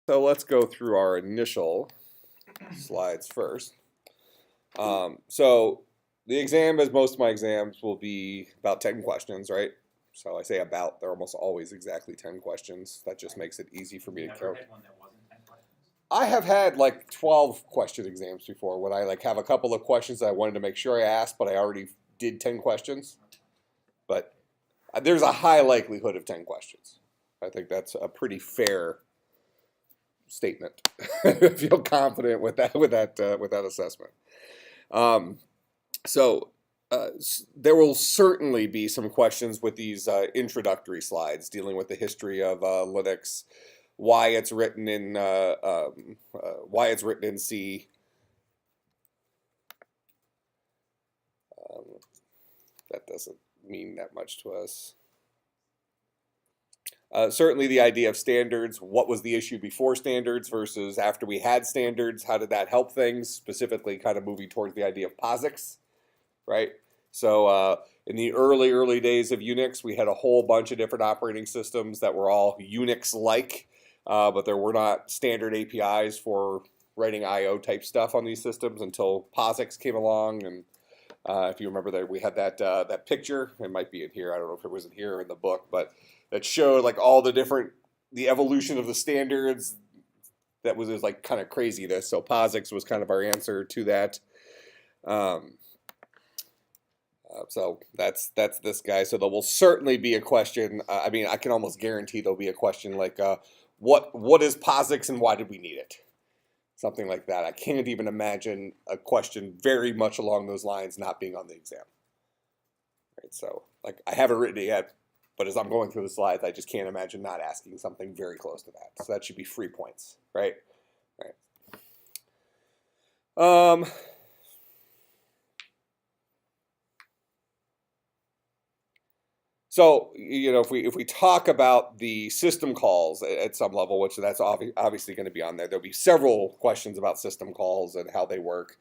So let's go through our initial slides first. So the exam, as most of my exams, will be about 10 questions, right? So I say about, they're almost always exactly 10 questions. That just makes it easy for me to count. Had one that wasn't 10 questions? I have had like 12 question exams before when I like have a couple of questions that I wanted to make sure I asked, but I already did 10 questions. But there's a high likelihood of 10 questions. I think that's a pretty fair statement. I feel confident with that assessment. There will certainly be some questions with these introductory slides dealing with the history of Linux, why it's written in C. That doesn't mean that much to us. Certainly the idea of standards, what was the issue before standards versus after we had standards, how did that help things, specifically kind of moving towards the idea of POSIX, right? So in the early days of Unix, we had a whole bunch of different operating systems that were all Unix-like, but there were not standard APIs for writing I/O type stuff on these systems until POSIX came along. And if you remember that we had that picture, it might be in here, I don't know if it was in here or in the book, but that showed like all the evolution of the standards. That was like kind of craziness. So POSIX was kind of our answer to that. So that's this guy. So there will certainly be a question. I mean, I can almost guarantee there'll be a question like, what is POSIX and why did we need it? Something like that. I can't even imagine a question very much along those lines not being on the exam. Right, so like I haven't written it yet, but as I'm going through the slides, I just can't imagine not asking something very close to that. So that should be free points, right? Right. So, you know, if we talk about the system calls at some level, which that's obviously going to be on there, there'll be several questions about system calls and how they work.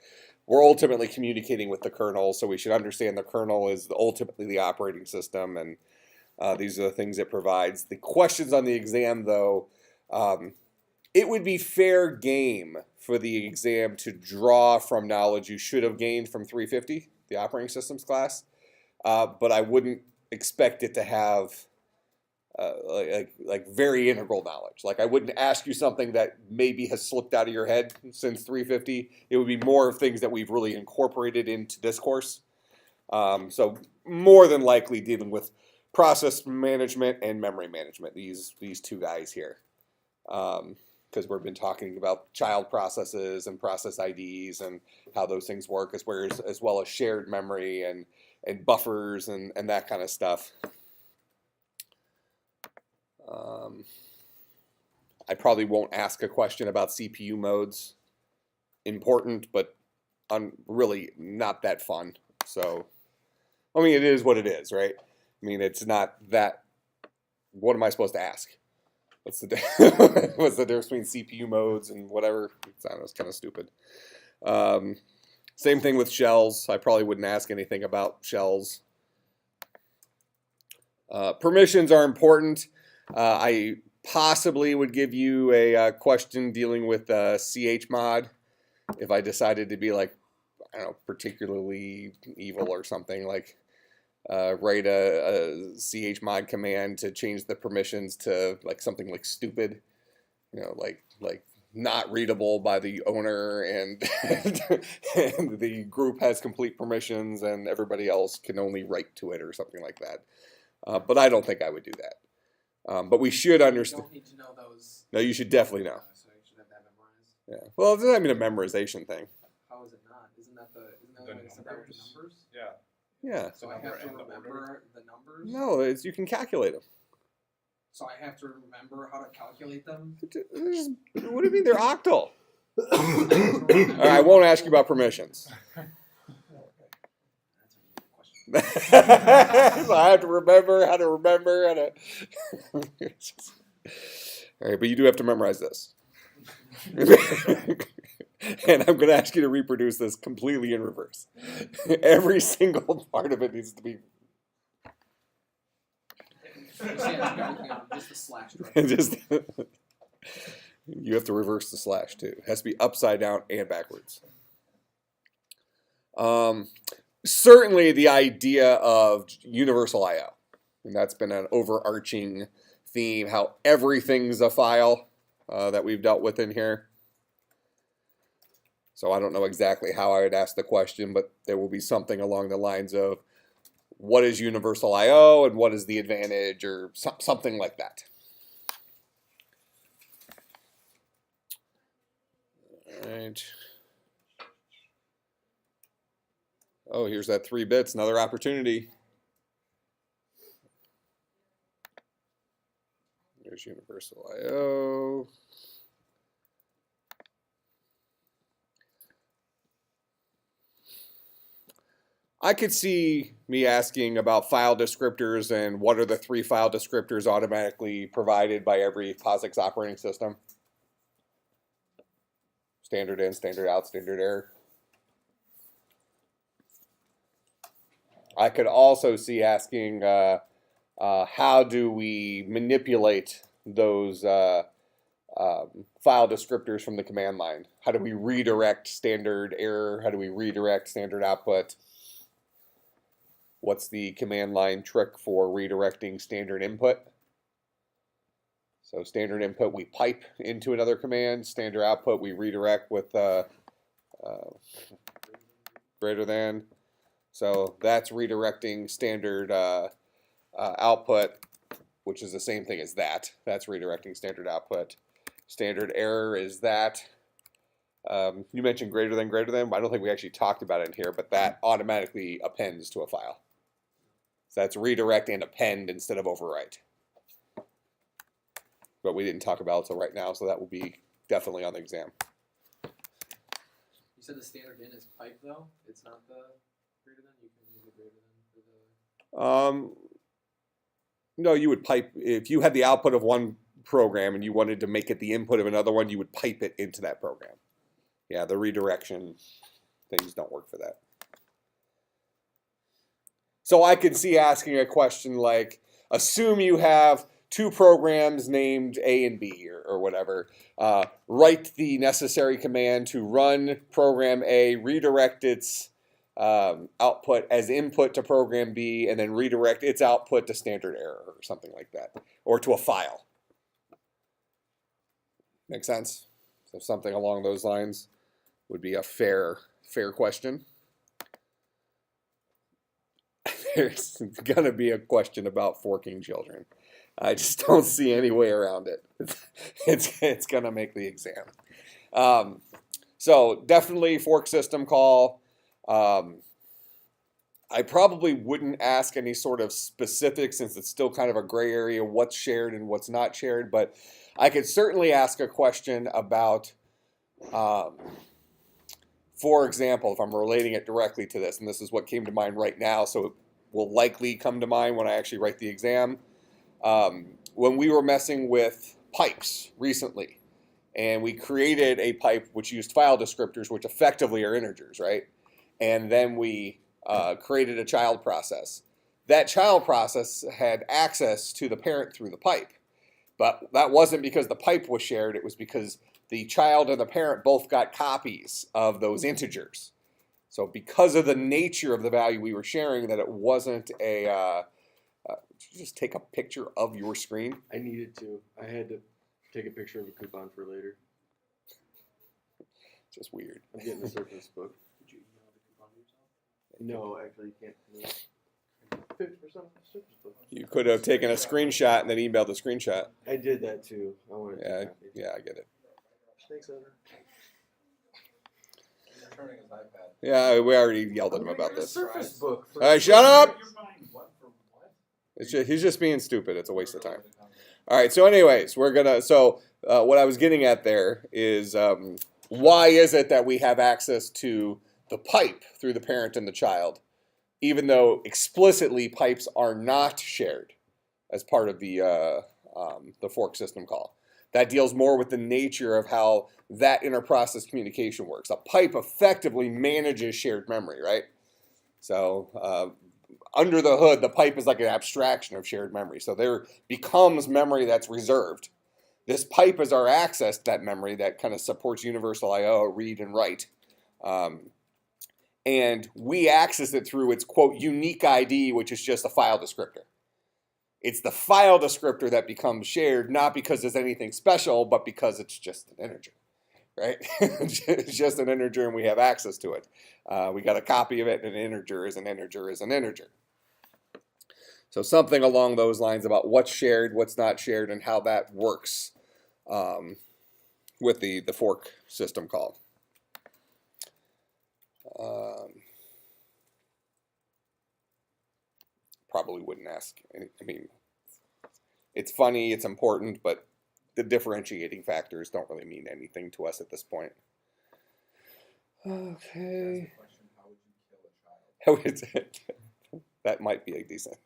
We're ultimately communicating with the kernel, so we should understand the kernel is ultimately the operating system, and these are the things it provides. The questions on the exam, though, it would be fair game for the exam to draw from knowledge you should have gained from 350, the operating systems class, but I wouldn't expect it to have like very integral knowledge. Like I wouldn't ask you something that maybe has slipped out of your head since 350. It would be more of things that we've really incorporated into this course. So more than likely dealing with process management and memory management, these two guys here. Because we've been talking about child processes and process IDs and how those things work, as well as shared memory and buffers and that kind of stuff. I probably won't ask a question about CPU modes. Important, but really not that fun. So, I mean, it is what it is, right? I mean, it's not that. What am I supposed to ask? What's the difference between CPU modes and whatever? I don't know, it's kind of stupid. Same thing with shells. I probably wouldn't ask anything about shells. Permissions are important. I possibly would give you a question dealing with chmod if I decided to be like, I don't know, particularly evil or something, like write a chmod command to change the permissions to like something like stupid, you know, like not readable by the owner, and and the group has complete permissions and everybody else can only write to it or something like that. But I don't think I would do that. But we should understand. You don't need to know those. No, you should definitely know. So you should have that memorized. Yeah. Well, it's not even a memorization thing. How is it not? Isn't that the way to separate the numbers? Yeah. Yeah. So I have to remember the numbers? No, you can calculate them. So I have to remember how to calculate them? What do you mean they're octal? All right, I won't ask you about permissions. That's a good question. So I have to remember how to remember how to. All right, but you do have to memorize this. And I'm going to ask you to reproduce this completely in reverse. Every single part of it needs to be. Just the slash. Just You have to reverse the slash too. It has to be upside down and backwards. Certainly the idea of universal I/O, and that's been an overarching theme, how everything's a file that we've dealt with in here. So I don't know exactly how I would ask the question, but there will be something along the lines of what is universal I/O and what is the advantage, or something like that. All right. Oh, here's that 3 bits, another opportunity. There's universal I/O. I could see me asking about file descriptors and what are the 3 file descriptors automatically provided by every POSIX operating system. Standard in, standard out, standard error. I could also see asking how do we manipulate those file descriptors from the command line? How do we redirect standard error? How do we redirect standard output? What's the command line trick for redirecting standard input? So standard input we pipe into another command. Standard output we redirect with greater than. So that's redirecting standard output, which is the same thing as that. That's redirecting standard output. Standard error is that. You mentioned greater than, greater than. I don't think we actually talked about it in here, but that automatically appends to a file. So that's redirect and append instead of overwrite. But we didn't talk about it until right now, so that will be definitely on the exam. You said the standard in is pipe though? It's not the greater than? You can use the greater than for the... No, you would pipe, if you had the output of one program and you wanted to make it the input of another one, you would pipe it into that program. Yeah, the redirection things don't work for that. So I could see asking a question like, assume you have 2 programs named A and B or whatever. Write the necessary command to run program A, redirect its output as input to program B, and then redirect its output to standard error or something like that, or to a file. Make sense? So something along those lines would be a fair question. There's gonna be a question about forking children. I just don't see any way around it. It's gonna make the exam. So definitely fork system call. I probably wouldn't ask any sort of specifics since it's still kind of a gray area what's shared and what's not shared, but I could certainly ask a question about, for example, if I'm relating it directly to this, and this is what came to mind right now, so it will likely come to mind when I actually write the exam. When we were messing with pipes recently, and we created a pipe which used file descriptors, which effectively are integers, right? And then we created a child process. That child process had access to the parent through the pipe. But that wasn't because the pipe was shared, it was because the child and the parent both got copies of those integers. So because of the nature of the value we were sharing, that it wasn't a, did you just take a picture of your screen? I needed to. I had to take a picture of a coupon for later. Just weird. I'm getting the Surface book. Did you email the coupon yourself? No, actually, you can't. 50% off the Surface book. You could have taken a screenshot and then emailed the screenshot. I did that too. I wanted Yeah, to. yeah, I get it. Thanks, Owner. He's returning his iPad. Yeah, we already yelled at him about this. Surface book. All right, shut up! You're buying what for what? He's just being stupid. It's a waste of time. All right, so anyways, we're gonna, what I was getting at there is why is it that we have access to the pipe through the parent and the child, even though explicitly pipes are not shared as part of the fork system call. That deals more with the nature of how that interprocess communication works. A pipe effectively manages shared memory, right? So under the hood, the pipe is like an abstraction of shared memory. So there becomes memory that's reserved. This pipe is our access to that memory that kind of supports universal I/O, read and write. And we access it through its, quote, unique ID, which is just a file descriptor. It's the file descriptor that becomes shared, not because there's anything special, but because it's just an integer, right? It's just an integer and we have access to it. We got a copy of it, and an integer is an integer is an integer. So something along those lines about what's shared, what's not shared, and how that works with the fork system call. Probably wouldn't ask. I mean, it's funny, it's important, but the differentiating factors don't really mean anything to us at this point. Okay. How would that might be a decent,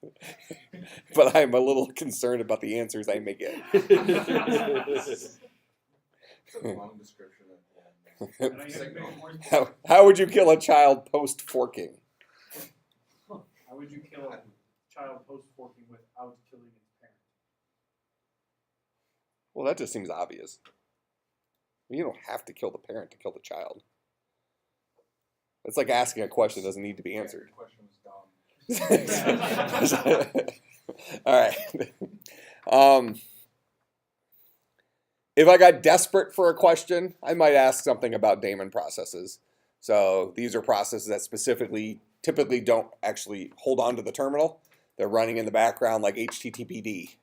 but I'm a little concerned about the answers I may get. It's a long description of How would you kill a child post forking? How would you kill a child post-forking without killing its parent? Well, that just seems obvious. You don't have to kill the parent to kill the child. It's like asking a question that doesn't need to be answered. The question was dumb. All right. If I got desperate for a question, I might ask something about daemon processes. So these are processes that typically don't actually hold on to the terminal. They're running in the background like HTTPD,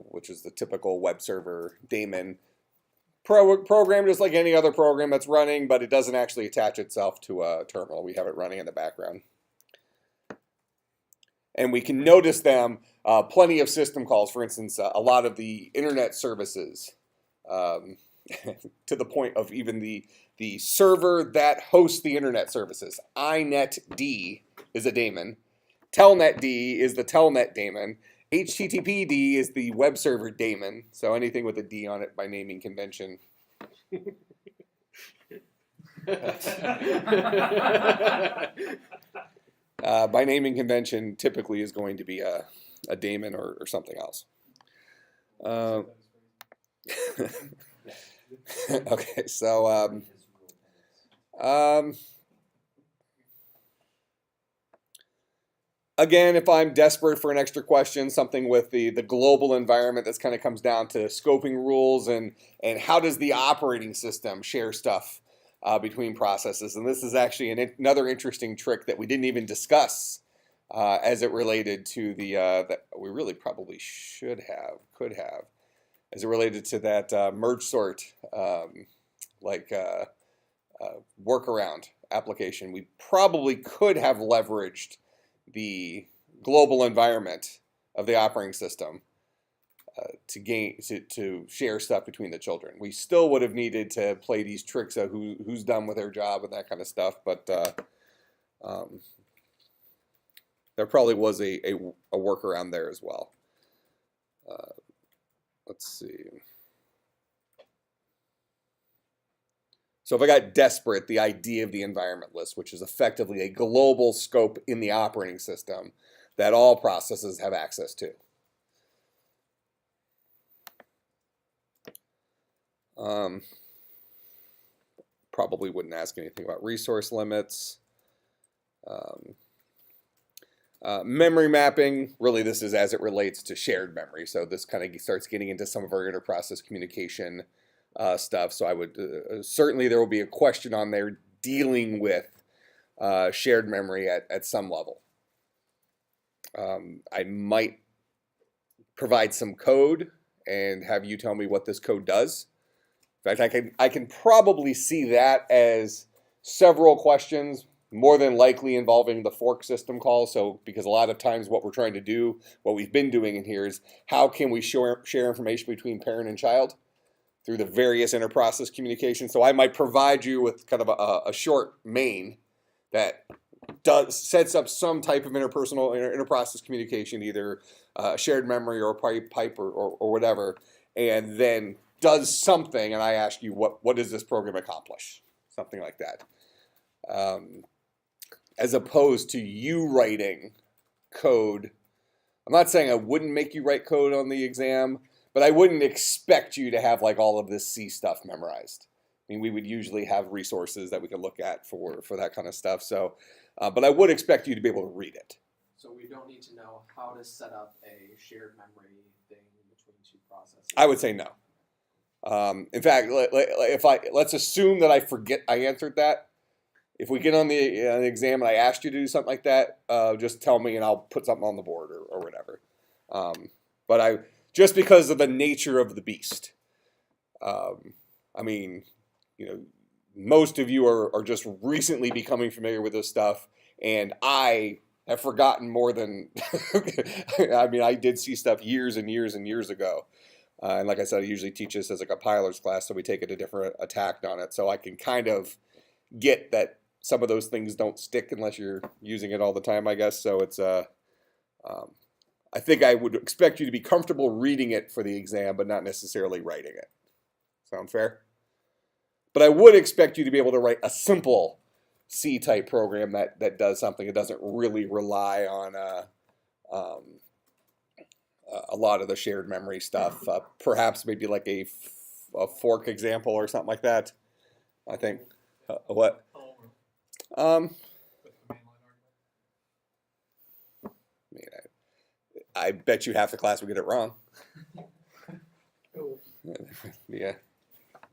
which is the typical web server daemon program, just like any other program that's running, but it doesn't actually attach itself to a terminal. We have it running in the background. And we can notice them, plenty of system calls, for instance, a lot of the internet services, to the point of even the server that hosts the internet services. inetd is a daemon. Telnetd is the telnet daemon. HTTPD is the web server daemon. So anything with a D on it by naming convention. By naming convention typically is going to be a daemon or something else. Okay, so again, if I'm desperate for an extra question, something with the global environment, that kind of comes down to scoping rules and how does the operating system share stuff between processes. And this is actually another interesting trick that we didn't even discuss as it related to that we really probably could have, as it related to that merge sort workaround application. We probably could have leveraged the global environment of the operating system to share stuff between the children. We still would have needed to play these tricks of who's done with their job and that kind of stuff, but there probably was a workaround there as well. Let's see. So if I got desperate, the idea of the environment list, which is effectively a global scope in the operating system that all processes have access to. Probably wouldn't ask anything about resource limits. Memory mapping, really this is as it relates to shared memory. So this kind of starts getting into some of our inter-process communication stuff. So I would certainly there will be a question on there dealing with shared memory at some level. I might provide some code and have you tell me what this code does. In fact, I can probably see that as several questions, more than likely involving the fork system call. So because a lot of times what we're trying to do, what we've been doing in here is how can we share information between parent and child through the various inter-process communication. So I might provide you with kind of a short main that sets up some type of interpersonal inter-process communication, either shared memory or pipe or whatever, and then does something, and I ask you, what does this program accomplish? Something like that. As opposed to you writing code. I'm not saying I wouldn't make you write code on the exam, But I wouldn't expect you to have like all of this C stuff memorized. I mean, we would usually have resources that we could look at for that kind of stuff. So, but I would expect you to be able to read it. So we don't need to know how to set up a shared memory thing between two processes. I would say no. In fact, let's assume that I forget I answered that. If we get on the exam and I asked you to do something like that, just tell me and I'll put something on the board or whatever. But just because of the nature of the beast. I mean, most of you are just recently becoming familiar with this stuff, and I have forgotten more than, I mean, I did see stuff years and years and years ago. And like I said, I usually teach this as a compiler's class, so we take a different attack on it. So I can kind of get that some of those things don't stick unless you're using it all the time, I guess. So it's, I think I would expect you to be comfortable reading it for the exam, but not necessarily writing it. Sound fair? But I would expect you to be able to write a simple C-type program that does something. It doesn't really rely on a lot of the shared memory stuff. Perhaps maybe like a fork example or something like that. I think. What? I bet you half the class would get it wrong. Yeah.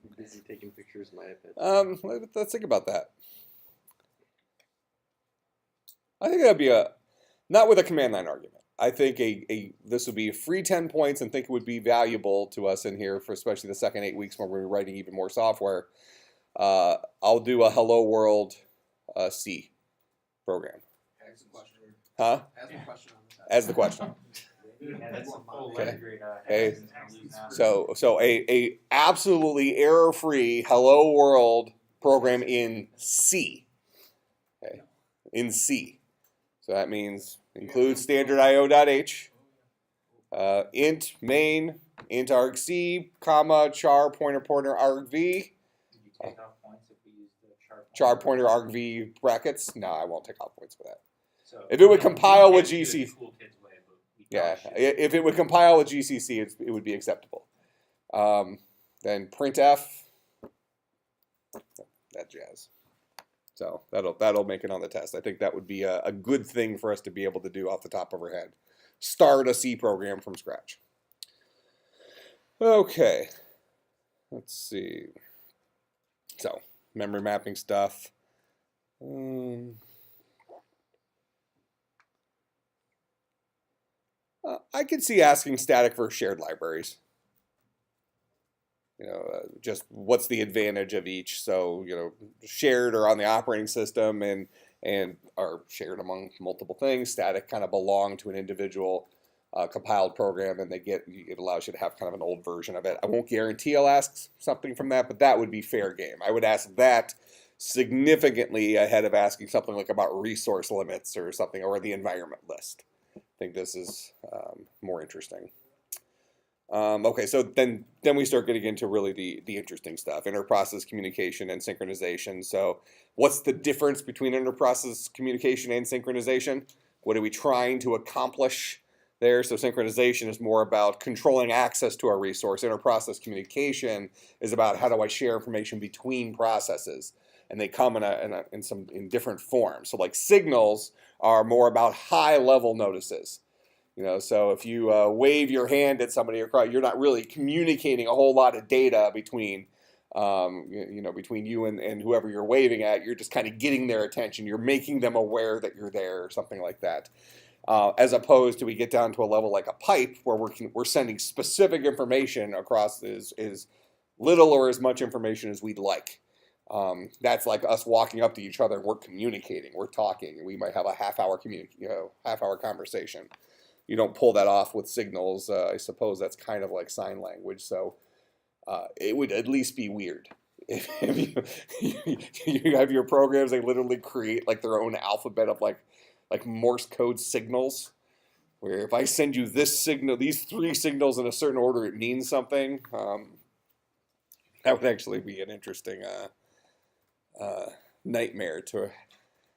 I'm busy taking pictures of my iPad. Let's think about that. I think that'd be not with a command line argument. I think this would be a free 10 points and think it would be valuable to us in here for especially the second 8 weeks when we're writing even more software. I'll do a hello world C program. Ask the question. Huh? Ask the question on the test. As the question. Yeah, that's a full Okay. grade. Hey, so a absolutely error-free hello world program in C. Okay. In C. So that means include standard io.h, int main, int argc, comma, char pointer argv. Did you take off points if we use the Char pointer argv brackets. No, I won't take off points for that. So If it would we compile can't with do it the GC, school kids way, but we yeah, probably should. if it would compile with GCC, it would be acceptable. Then printf, that jazz. So that'll make it on the test. I think that would be a good thing for us to be able to do off the top of our head. Start a C program from scratch. Okay, let's see. So memory mapping stuff. I could see asking static versus shared libraries. Just what's the advantage of each? So, shared or on the operating system and are shared among multiple things. Static kind of belong to an individual compiled program, and it allows you to have kind of an old version of it. I won't guarantee I'll ask something from that, but that would be fair game. I would ask that significantly ahead of asking something like about resource limits or something, or the environment list. I think this is more interesting. Okay, so then we start getting into really the interesting stuff, inter-process communication and synchronization. So what's the difference between inter-process communication and synchronization? What are we trying to accomplish there? So synchronization is more about controlling access to our resource. Inter-process communication is about how do I share information between processes, and they come in different forms. So like signals are more about high-level notices. So if you wave your hand at somebody across, you're not really communicating a whole lot of data between you and whoever you're waving at. You're just kind of getting their attention. You're making them aware that you're there or something like that. As opposed to we get down to a level like a pipe where we're sending specific information across as little or as much information as we'd like. That's like us walking up to each other and we're communicating, we're talking. We might have a half-hour conversation. You don't pull that off with signals. I suppose that's kind of like sign language. So it would at least be weird if you have your programs. They literally create like their own alphabet of like Morse code signals. Where if I send you this signal, these 3 signals in a certain order, it means something. That would actually be an interesting nightmare to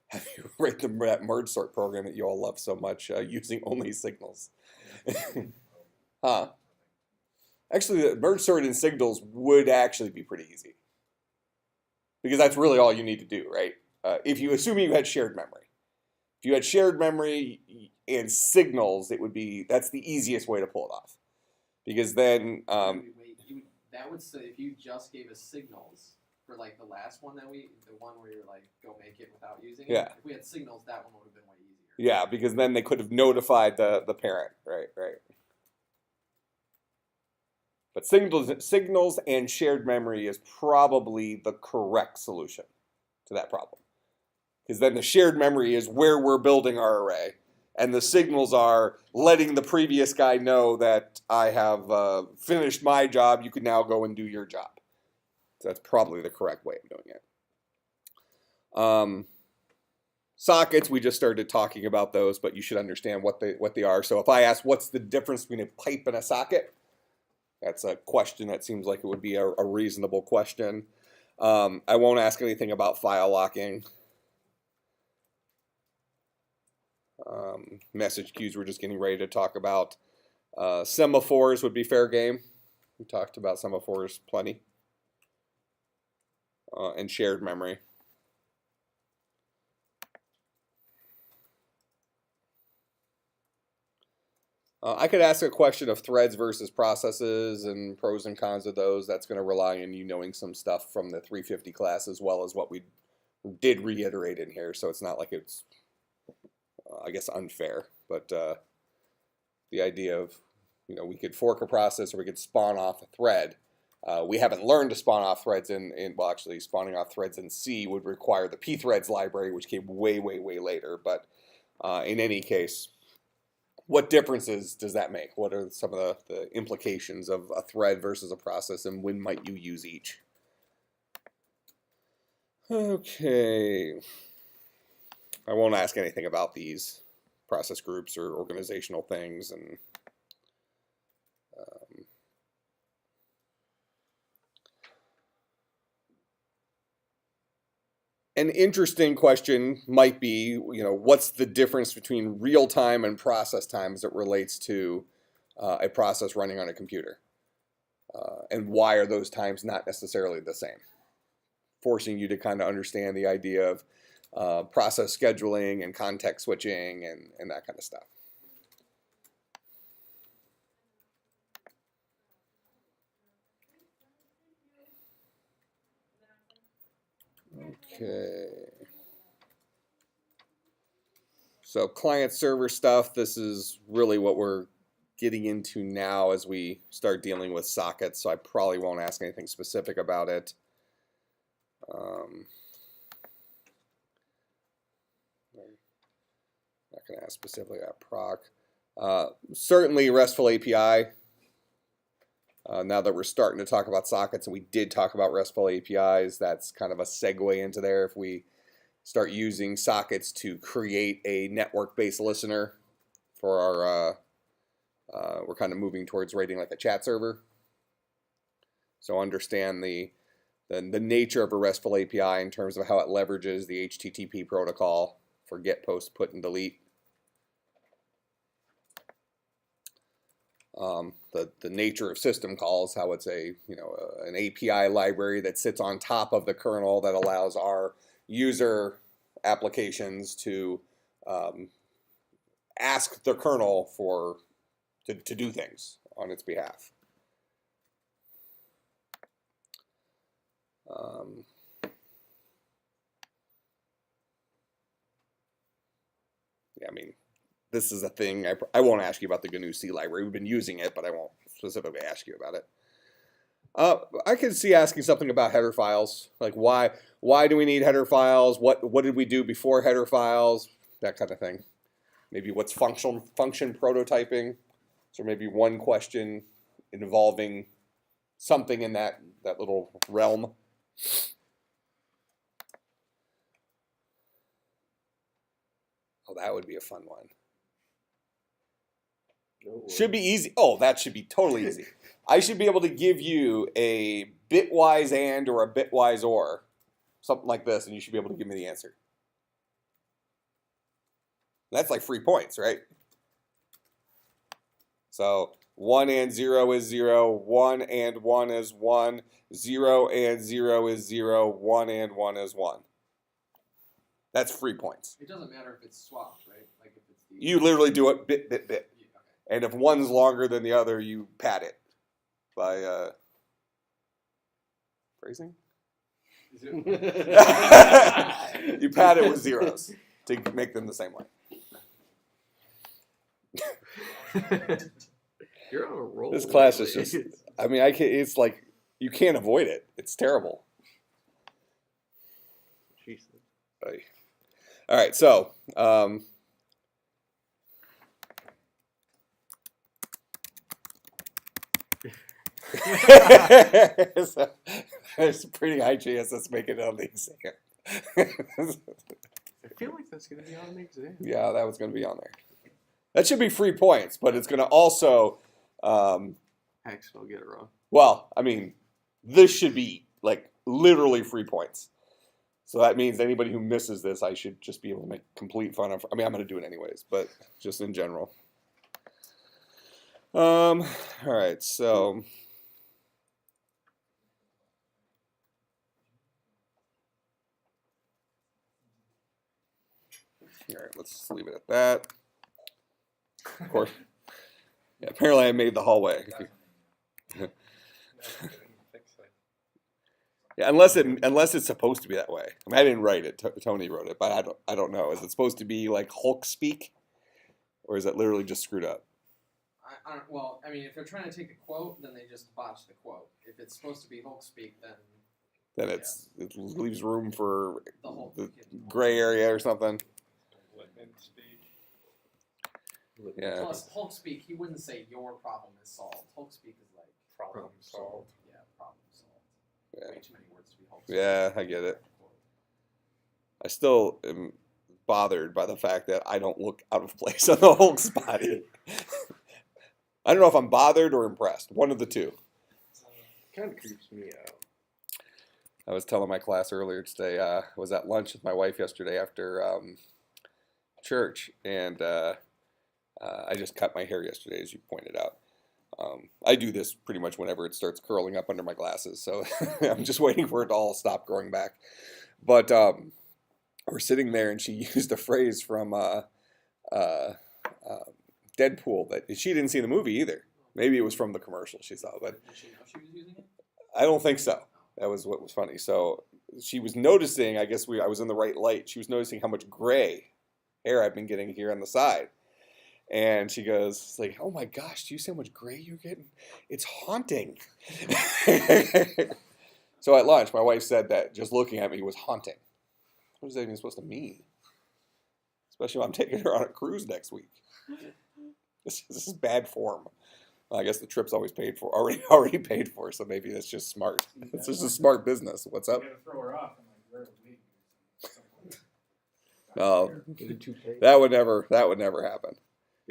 have you write that merge sort program that you all love so much using only signals. Huh? Actually, the merge sort in signals would actually be pretty easy. Because that's really all you need to do, right? If you assume you had shared memory. If you had shared memory and signals, that's the easiest way to pull it off. Because then, that would say if you just gave us signals for like the last one the one where you're like, go make it without using it. Yeah. If we had signals, that one would have been way easier. yeah, because then they could have notified the parent, right? But signals and shared memory is probably the correct solution to that problem. Because then the shared memory is where we're building our array. And the signals are letting the previous guy know that I have finished my job. You can now go and do your job. So that's probably the correct way of doing it. Sockets, we just started talking about those, but you should understand what they are. So if I ask what's the difference between a pipe and a socket, that's a question that seems like it would be a reasonable question. I won't ask anything about file locking. Message queues we're just getting ready to talk about. Semaphores would be fair game. We talked about semaphores plenty. And shared memory. I could ask a question of threads versus processes and pros and cons of those. That's going to rely on you knowing some stuff from the 350 class as well as what we did reiterate in here. So it's not like it's, I guess, unfair. But the idea of, we could fork a process or we could spawn off a thread. We haven't learned to spawn off threads well, actually, spawning off threads in C would require the pthreads library, which came way, way, way later. But in any case, what differences does that make? What are some of the implications of a thread versus a process, and when might you use each? Okay. I won't ask anything about these process groups or organizational things. And an interesting question might be, what's the difference between real time and process time as it relates to a process running on a computer? And why are those times not necessarily the same? Forcing you to kind of understand the idea of process scheduling and context switching and that kind of stuff. Okay. So client server stuff, this is really what we're getting into now as we start dealing with sockets, so I probably won't ask anything specific about it. Not going to ask specifically about proc. Certainly RESTful API. Now that we're starting to talk about sockets, and we did talk about RESTful APIs, that's kind of a segue into there. If we start using sockets to create a network-based listener for our, we're kind of moving towards rating like a chat server. So understand the nature of a RESTful API in terms of how it leverages the HTTP protocol for get, post, put, and delete. The nature of system calls, how it's an API library that sits on top of the kernel that allows our user applications to ask the kernel to do things on its behalf. Yeah, I mean, this is a thing. I won't ask you about the GNU C Library. We've been using it, but I won't specifically ask you about it. I could see asking something about header files, like why do we need header files? What did we do before header files? That kind of thing. Maybe what's function prototyping? So maybe one question involving something in that little realm. Oh, that would be a fun one. Should be easy. Oh, that should be totally easy. I should be able to give you a bitwise and or a bitwise or, something like this, and you should be able to give me the answer. That's like free points, right? So 1 and 0 is 0, 1 and 1 is 1, 0 and 0 is 0, 1 and 1 is 1. That's free points. It doesn't matter if it's swapped, right? Like if it's the You literally do it bit, bit, bit. Yeah, okay. And if one's longer than the other, you pad it by phrasing? Is it, You pad it with zeros to make them the same way. You're on a roll. This class is lately. just, I mean, it's like, you can't avoid it. It's terrible. Jeez. All right, so, so there's pretty high chance that's making it on the exam. I feel like that's gonna be on the exam. Yeah, that was going to be on there. That should be free points, but it's going to also, Hex, I'll get it wrong. well, I mean, this should be like literally free points. So that means anybody who misses this, I should just be able to make complete fun of. I mean, I'm going to do it anyways, but just in general. All right, so. All right, let's leave it at that. Of course. Yeah, apparently I made the hallway. Yeah, unless it's supposed to be that way. I mean, I didn't write it. Tony wrote it, but I don't know. Is it supposed to be like Hulk speak, or is it literally just screwed up? I don't. Well, I mean, if they're trying to take a quote, then they just botch the quote. If it's supposed to be Hulk speak, then Then it leaves room for the Hulk. the gray area or something. Yeah. Plus, Hulk speak, he wouldn't say your problem is solved. Hulk speak is like Problem solved. Yeah, problem solved. Yeah. Way too many words to be Hulk speak. Yeah, I get it. I still am bothered by the fact that I don't look out of place on the Hulk's body. I don't know if I'm bothered or impressed. One of the two. Kind of creeps me out. I was telling my class earlier today, I was at lunch with my wife yesterday after church, and I just cut my hair yesterday, as you pointed out. I do this pretty much whenever it starts curling up under my glasses, so I'm just waiting for it to all stop growing back. But we're sitting there, and she used a phrase from Deadpool that she didn't see the movie either. Maybe it was from the commercial she saw, but Did she know she was using it? I don't think so. That was what was funny. So she was noticing, I guess I was in the right light. She was noticing how much gray hair I've been getting here on the side. And she goes, it's like, oh my gosh, do you see how much gray you're getting? It's haunting. So at lunch, my wife said that just looking at me was haunting. What is that even supposed to mean? Especially when I'm taking her on a cruise next week. This is bad form. Well, I guess the trip's always paid for, already paid for, so maybe that's just smart. It's just a smart business. What's up? You gotta throw her off and like wear a wig. No, Is it too paid? that would never happen.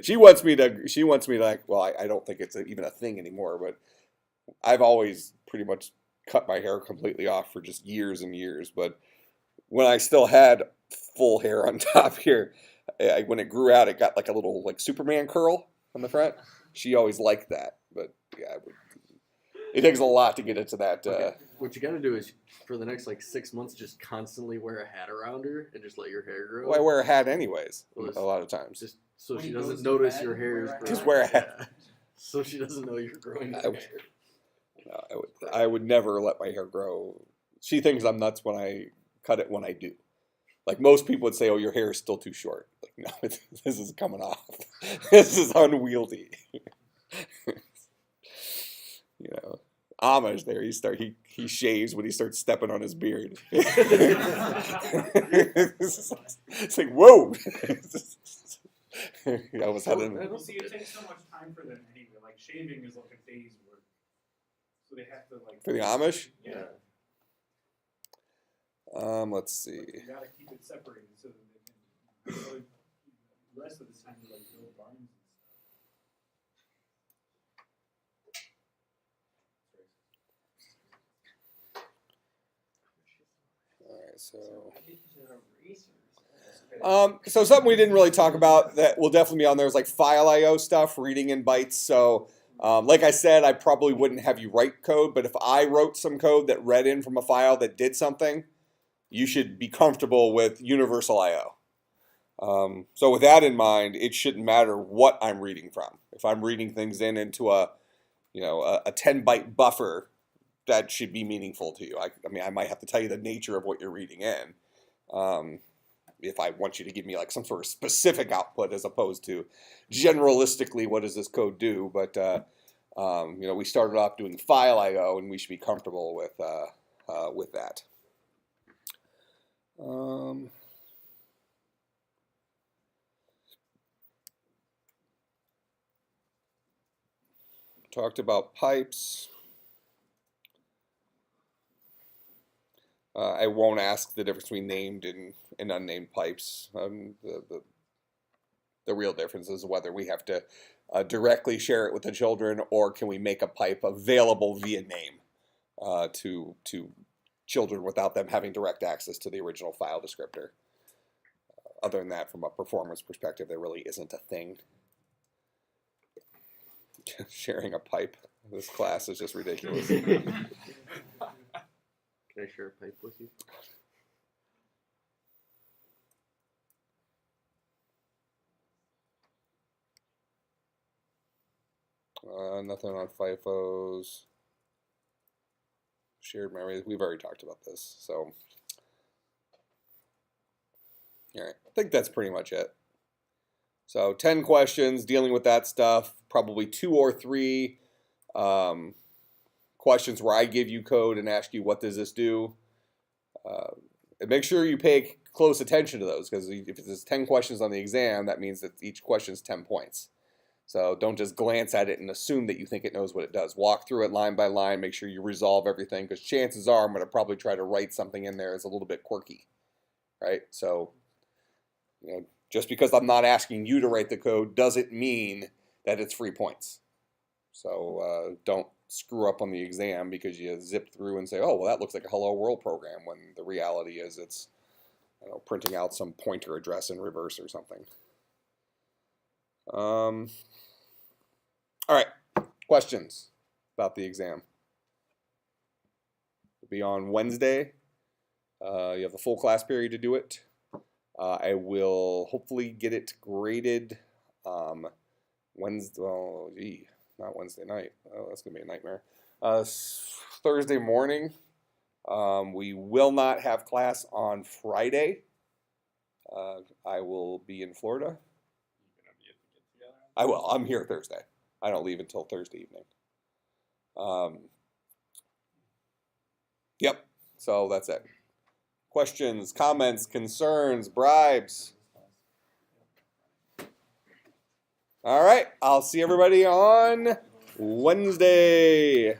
She wants me to like, well, I don't think it's even a thing anymore, but I've always pretty much cut my hair completely off for just years and years. But when I still had full hair on top here, when it grew out, it got like a little like Superman curl on the front. She always liked that, but yeah, it takes a lot to get into that. Okay. What you gotta do is, for the next like 6 months, just constantly wear a hat around her and just let your hair grow. Well, I wear a hat anyways, Well, a lot of times. Just so When she he doesn't goes to notice bed, your hair is wear a growing. Just wear a hat. Yeah. So she doesn't know you're growing I your would- hair. No, I would never let my hair grow. She thinks I'm nuts when I cut it when I do. Like most people would say, oh, your hair is still too short. Like, no, this is coming off. This is unwieldy. You know, Amish there. He shaves when he starts stepping on his beard. It's like, whoa. I almost had an, You see, it takes so much time for them anyway. Like shaving is like a day's work, so they have to like. for the Amish. Yeah. Let's see. But you gotta keep it separated so that they can. The rest of the time, you like build barns and All right, so. Erasers. So something we didn't really talk about that will definitely be on there is like file I/O stuff, reading in bytes. So Like I said, I probably wouldn't have you write code, but if I wrote some code that read in from a file that did something, you should be comfortable with universal I/O. So with that in mind, it shouldn't matter what I'm reading from. If I'm reading things into a 10-byte buffer, that should be meaningful to you. I mean, I might have to tell you the nature of what you're reading in. If I want you to give me like some sort of specific output as opposed to generalistically, what does this code do? But we started off doing file I/O, and we should be comfortable with that. Talked about pipes. I won't ask the difference between named and unnamed pipes. The real difference is whether we have to directly share it with the children, or can we make a pipe available via name to children without them having direct access to the original file descriptor. Other than that, from a performance perspective, there really isn't a thing. Sharing a pipe in this class is just ridiculous. Can I share a pipe with you? Nothing on FIFOs. Shared memory. We've already talked about this. So, all right. I think that's pretty much it. So 10 questions dealing with that stuff. Probably 2 or 3 questions where I give you code and ask you, what does this do? And make sure you pay close attention to those, because if there's 10 questions on the exam, that means that each question is 10 points. So don't just glance at it and assume that you think it knows what it does. Walk through it line by line, make sure you resolve everything, because chances are I'm going to probably try to write something in there that's a little bit quirky, right? So, just because I'm not asking you to write the code doesn't mean that it's free points. So don't screw up on the exam because you zip through and say, oh, well, that looks like a Hello World program, when the reality is it's printing out some pointer address in reverse or something. All right, questions about the exam? It'll be on Wednesday. You have the full class period to do it. I will hopefully get it graded Wednesday. Oh, gee, not Wednesday night. Oh, that's gonna be a nightmare. Thursday morning. We will not have class on Friday. I will be in Florida. I will. I'm here Thursday. I don't leave until Thursday evening. Yep. So that's it. Questions, comments, concerns, bribes? All right. I'll see everybody on Wednesday.